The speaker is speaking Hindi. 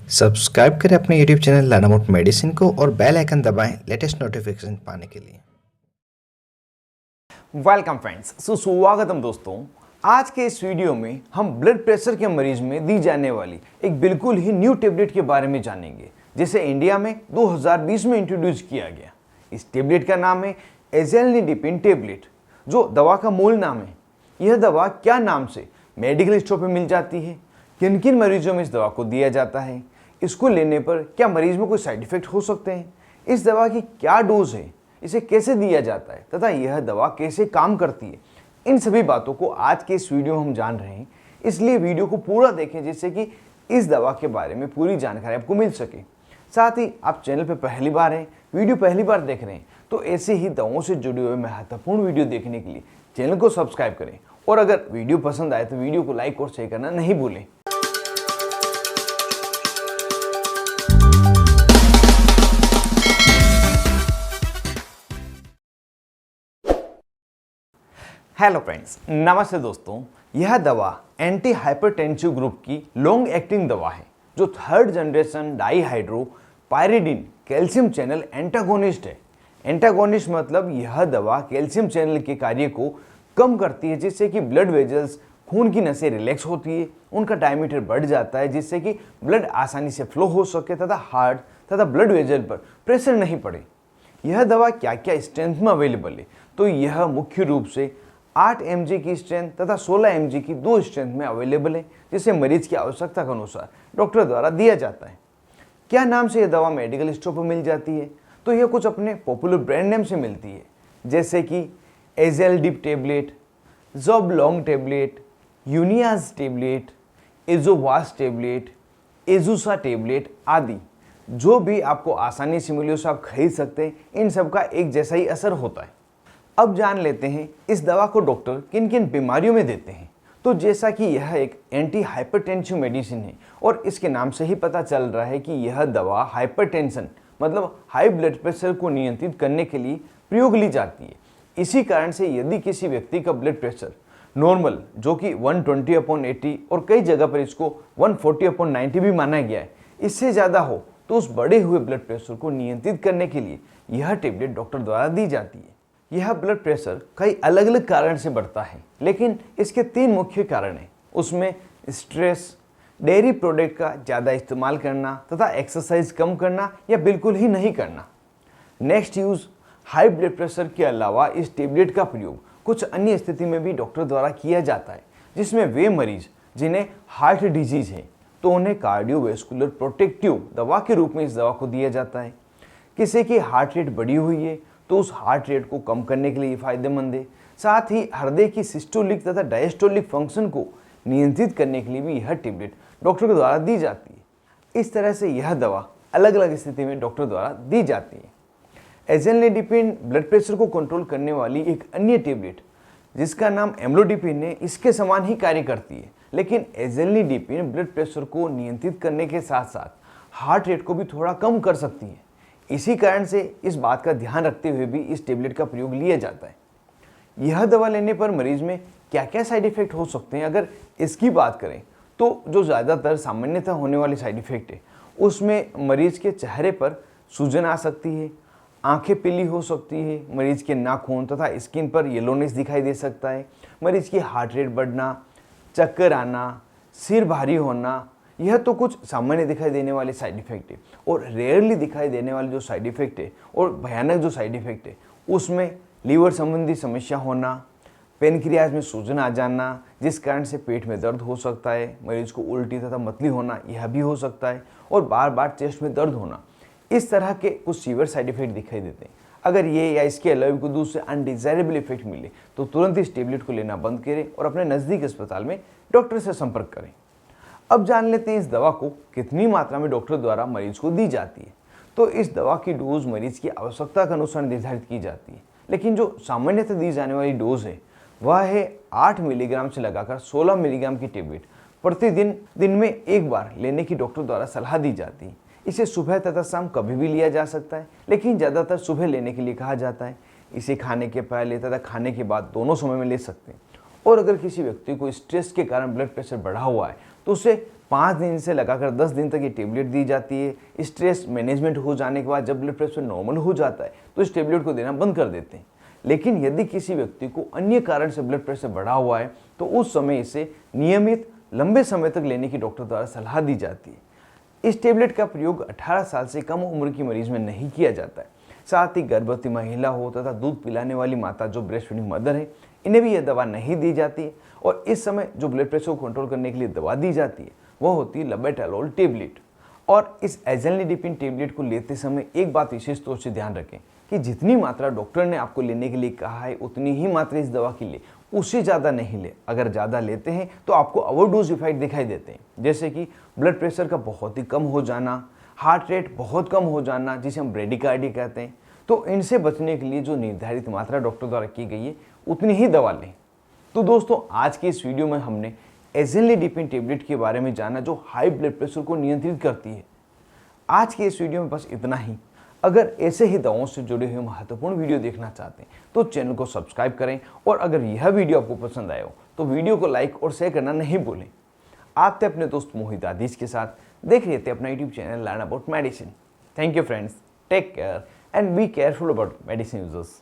सब्सक्राइब करें अपने यूट्यूब चैनल लानामोट मेडिसिन को और बेल आइकन दबाएं लेटेस्ट नोटिफिकेशन पाने के लिए। वेलकम फ्रेंड्स, सुस्वागतम दोस्तों। आज के इस वीडियो में हम ब्लड प्रेशर के मरीज में दी जाने वाली एक बिल्कुल ही न्यू टेबलेट के बारे में जानेंगे, जिसे इंडिया में 2020 में इंट्रोड्यूस किया गया। इस टेबलेट का नाम है एज़ेलिडिपिन टेबलेट, जो दवा का मूल नाम है। यह दवा क्या नाम से मेडिकल स्टोर पर मिल जाती है, किन किन मरीजों में इस दवा को दिया जाता है, इसको लेने पर क्या मरीज में कोई साइड इफेक्ट हो सकते हैं, इस दवा की क्या डोज है, इसे कैसे दिया जाता है तथा यह दवा कैसे काम करती है, इन सभी बातों को आज के इस वीडियो में हम जान रहे हैं। इसलिए वीडियो को पूरा देखें जिससे कि इस दवा के बारे में पूरी जानकारी आपको मिल सके। साथ ही आप चैनल पर पहली बार हैं, वीडियो पहली बार देख रहे हैं, तो ऐसे ही दवाओं से जुड़े हुए महत्वपूर्ण वीडियो देखने के लिए चैनल को सब्सक्राइब करें और अगर वीडियो पसंद आए तो वीडियो को लाइक और शेयर करना नहीं भूलें। हेलो फ्रेंड्स, नमस्ते दोस्तों। यह दवा एंटी हाइपरटेंसिव ग्रुप की लॉन्ग एक्टिंग दवा है, जो third generation dihydropyridine calcium channel antagonist है। एंटागोनिस्ट मतलब यह दवा कैल्शियम चैनल के कार्य को कम करती है, जिससे कि ब्लड वेजल्स, खून की नसें रिलैक्स होती है, उनका डायमीटर बढ़ जाता है, जिससे कि ब्लड आसानी से फ्लो हो सके तथा हार्ट तथा ब्लड वेजल पर प्रेशर नहीं पड़े। यह दवा क्या क्या स्ट्रेंथ में अवेलेबल है, तो यह मुख्य रूप से 8 mg की स्ट्रेंथ तथा 16 mg की 2 स्ट्रेंथ में अवेलेबल है, जिसे मरीज की आवश्यकता के अनुसार डॉक्टर द्वारा दिया जाता है। क्या नाम से यह दवा मेडिकल स्टोर पर मिल जाती है, तो यह कुछ अपने पॉपुलर ब्रांड नेम से मिलती है, जैसे कि Azelidip tablet, Zoblong tablet, Uniaz tablet, Azovas tablet, Azusa tablet आदि। जो भी आपको आसानी से मिले उसे आप खरीद सकते हैं। इन सब का एक जैसा ही असर होता है। अब जान लेते हैं इस दवा को डॉक्टर किन किन बीमारियों में देते हैं। तो जैसा कि यह एक एंटी हाइपरटेंसिव मेडिसिन है और इसके नाम से ही पता चल रहा है कि यह दवा हाइपरटेंशन मतलब हाई ब्लड प्रेशर को नियंत्रित करने के लिए प्रयोग ली जाती है। इसी कारण से यदि किसी व्यक्ति का ब्लड प्रेशर नॉर्मल, जो कि 120/80 और कई जगह पर इसको 140/90 भी माना गया है, इससे ज़्यादा हो तो उस बढ़े हुए ब्लड प्रेशर को नियंत्रित करने के लिए यह टेबलेट डॉक्टर द्वारा दी जाती है। यह ब्लड प्रेशर कई अलग अलग कारण से बढ़ता है, लेकिन इसके 3 मुख्य कारण हैं। उसमें स्ट्रेस, डेयरी प्रोडक्ट का ज़्यादा इस्तेमाल करना तथा एक्सरसाइज कम करना या बिल्कुल ही नहीं करना। Next use, high blood pressure के अलावा इस टेबलेट का प्रयोग कुछ अन्य स्थिति में भी डॉक्टर द्वारा किया जाता है, जिसमें वे मरीज जिन्हें हार्ट डिजीज है तो उन्हें कार्डियोवैस्कुलर प्रोटेक्टिव दवा के रूप में इस दवा को दिया जाता है। किसी की हार्ट रेट बढ़ी हुई है तो उस हार्ट रेट को कम करने के लिए फायदेमंद है। साथ ही हृदय की सिस्टोलिक तथा डायस्टोलिक फंक्शन को नियंत्रित करने के लिए भी यह टेबलेट डॉक्टर के द्वारा दी जाती है। इस तरह से यह दवा अलग अलग स्थिति में डॉक्टर द्वारा दी जाती है। एज़ेलिडिपिन ब्लड प्रेशर को कंट्रोल करने वाली एक अन्य टेबलेट जिसका नाम एम्लोडिपिन है, इसके समान ही कार्य करती है, लेकिन एज़ेलिडिपिन ब्लड प्रेशर को नियंत्रित करने के साथ साथ हार्ट रेट को भी थोड़ा कम कर सकती है। इसी कारण से इस बात का ध्यान रखते हुए भी इस टेबलेट का प्रयोग लिया जाता है। यह दवा लेने पर मरीज में क्या क्या साइड इफेक्ट हो सकते हैं, अगर इसकी बात करें तो जो ज़्यादातर सामान्यतः होने वाली साइड इफेक्ट है उसमें मरीज के चेहरे पर सूजन आ सकती है, आंखें पीली हो सकती है, मरीज के नाखून तथा स्किन पर येलोनेस दिखाई दे सकता है, मरीज की हार्ट रेट बढ़ना, चक्कर आना, सिर भारी होना। यह तो कुछ सामान्य दिखाई देने वाले साइड इफेक्ट है। और रेयरली दिखाई देने वाले जो साइड इफेक्ट है और भयानक जो साइड इफेक्ट है उसमें लीवर संबंधी समस्या होना, पेनक्रियाज में सूजन आ जाना, जिस कारण से पेट में दर्द हो सकता है, मरीज को उल्टी तथा मतली होना यह भी हो सकता है, और बार बार चेस्ट में दर्द होना। इस तरह के कुछ सीवियर साइड इफेक्ट दिखाई देते हैं। अगर ये या इसके अलावा कोई दूसरे अनडिजायरेबल इफेक्ट मिले तो तुरंत इस टेबलेट को लेना बंद करें और अपने नज़दीक अस्पताल में डॉक्टर से संपर्क करें। अब जान लेते हैं इस दवा को कितनी मात्रा में डॉक्टर द्वारा मरीज को दी जाती है। तो इस दवा की डोज मरीज की आवश्यकता के अनुसार निर्धारित की जाती है, लेकिन जो सामान्यतः दी जाने वाली डोज है वह है 8 मिलीग्राम से लगाकर 16 मिलीग्राम की टेबलेट प्रतिदिन दिन में एक बार लेने की डॉक्टर द्वारा सलाह दी जाती है। इसे सुबह तथा शाम कभी भी लिया जा सकता है, लेकिन ज़्यादातर सुबह लेने के लिए कहा जाता है। इसे खाने के पहले तथा खाने के बाद दोनों समय में ले सकते हैं। और अगर किसी व्यक्ति को स्ट्रेस के कारण ब्लड प्रेशर बढ़ा हुआ है तो उसे 5 दिन से लगाकर 10 दिन तक ये टेबलेट दी जाती है। स्ट्रेस मैनेजमेंट हो जाने के बाद जब ब्लड प्रेशर नॉर्मल हो जाता है तो इस टेबलेट को देना बंद कर देते हैं। लेकिन यदि किसी व्यक्ति को अन्य कारण से ब्लड प्रेशर बढ़ा हुआ है तो उस समय इसे नियमित लंबे समय तक लेने की डॉक्टर द्वारा सलाह दी जाती है। इस टेबलेट का प्रयोग 18 साल से कम उम्र की मरीज में नहीं किया जाता है। साथ ही गर्भवती महिला हो तथा दूध पिलाने वाली माता जो ब्रेस्ट फीडिंग मदर है, इन्हें भी यह दवा नहीं दी जाती है। और इस समय जो ब्लड प्रेशर को कंट्रोल करने के लिए दवा दी जाती है वह होती है लबेटालोल टेबलेट। और इस एज़ेलिडिपिन टेबलेट को लेते समय एक बात विशेष तौर से ध्यान रखें कि जितनी मात्रा डॉक्टर ने आपको लेने के लिए कहा है उतनी ही मात्रा इस दवा की ले, उससे ज़्यादा नहीं ले। अगर ज़्यादा लेते हैं तो आपको ओवरडोज इफेक्ट दिखाई देते हैं, जैसे कि ब्लड प्रेशर का बहुत ही कम हो जाना, हार्ट रेट बहुत कम हो जाना जिसे हम ब्रेडिकार्डिया कहते हैं। तो इनसे बचने के लिए जो निर्धारित मात्रा डॉक्टर द्वारा की गई है उतनी ही दवा लें। तो दोस्तों, आज की इस वीडियो में हमने एज़ेलिडिपिन टेबलेट के बारे में जाना जो हाई ब्लड प्रेशर को नियंत्रित करती है। आज के इस वीडियो में बस इतना ही। अगर ऐसे ही दवाओं से जुड़े हुए महत्वपूर्ण वीडियो देखना चाहते हैं तो चैनल को सब्सक्राइब करें, और अगर यह वीडियो आपको पसंद आया हो तो वीडियो को लाइक और शेयर करना नहीं भूलें। आप थे अपने दोस्त मोहित आदिश के साथ, देख रहे थे अपना YouTube channel learn about medicine. Thank you friends, take care and be careful about medicine users.